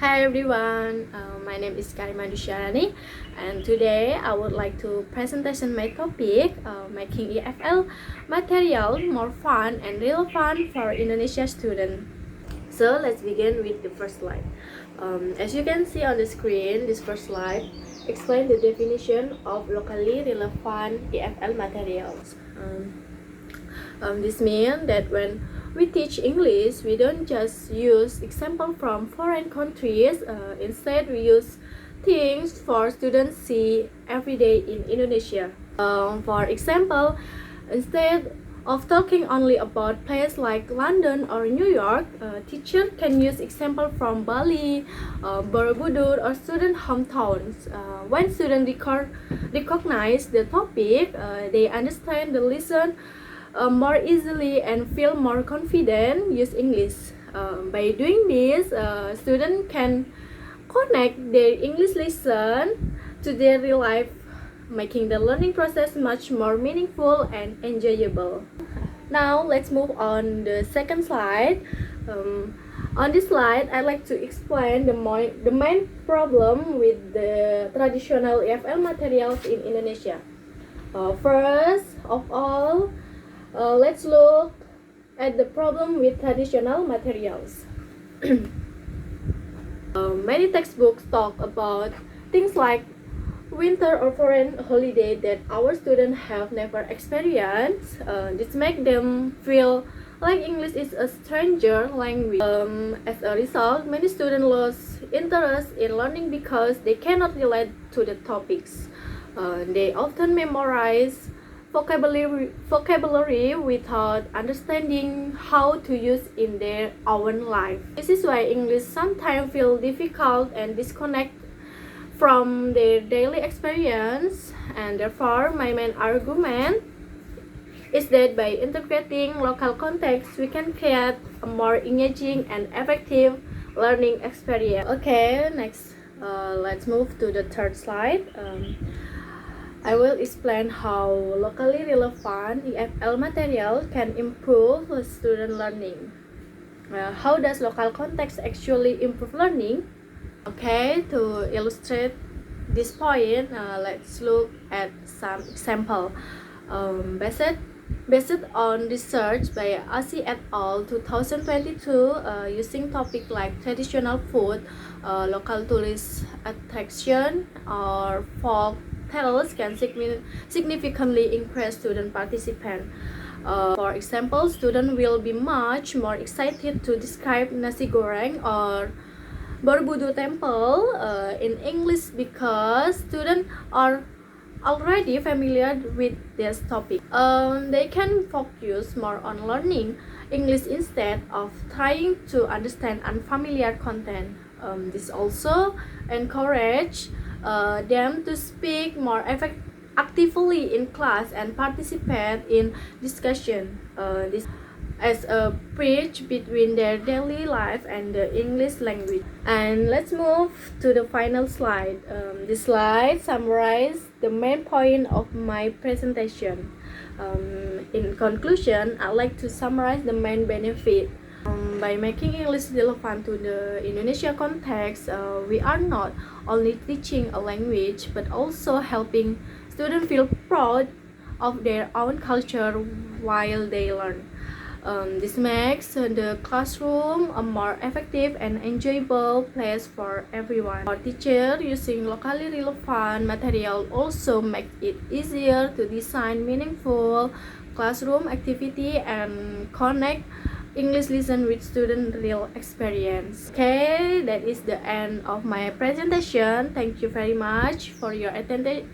Hi everyone, my name is Karima Dusharani, and today I would like to presentation my topic, making EFL material more fun and relevant for Indonesia students. So let's begin with the first slide. As you can see on the screen, this first slide explains the definition of locally relevant EFL materials. This means that when we teach English, we don't just use example from foreign countries. Instead, we use things for students see every day in Indonesia. For example, instead of talking only about places like London or New York, teacher can use example from Bali, Borobudur, or student hometowns. When students recognize the topic, they understand the lesson more easily and feel more confident use English. By doing this, students can connect their English lesson to their real life, making the learning process much more meaningful and enjoyable. Now let's move on the second slide. On this slide, I'd like to explain the main problem with the traditional EFL materials in Indonesia. First of all, let's look at the problem with traditional materials. Many textbooks talk about things like winter or foreign holiday that our students have never experienced. This makes them feel like English is a stranger language. As a result, many students lose interest in learning because they cannot relate to the topics. They often memorize vocabulary without understanding how to use in their own life. This is why English sometimes feels difficult and disconnect from their daily experience, and therefore my main argument is that by integrating local context, we can create a more engaging and effective learning experience. Okay, next, let's move to the third slide. I will explain how locally relevant EFL material can improve student learning. How does local context actually improve learning? Okay, to illustrate this point, let's look at some example. Based on research by Asi et al. 2022, using topic like traditional food, local tourist attraction, or folk tales can significantly increase student participation. For example, students will be much more excited to describe nasi goreng or Borobudur Temple in English because students are already familiar with this topic. They can focus more on learning English instead of trying to understand unfamiliar content. This also encourage them to speak more actively in class and participate in discussion. This as a bridge between their daily life and the English language. And let's move to the final slide. This slide summarizes the main point of my presentation. In conclusion, I'd like to summarize the main benefit. By making English relevant to the Indonesia context, we are not only teaching a language but also helping students feel proud of their own culture while they learn. This makes the classroom a more effective and enjoyable place for everyone. For teachers, using locally relevant material also makes it easier to design meaningful classroom activity and connect English lesson with student real experience. Okay, that is the end of my presentation. Thank you very much for your attention.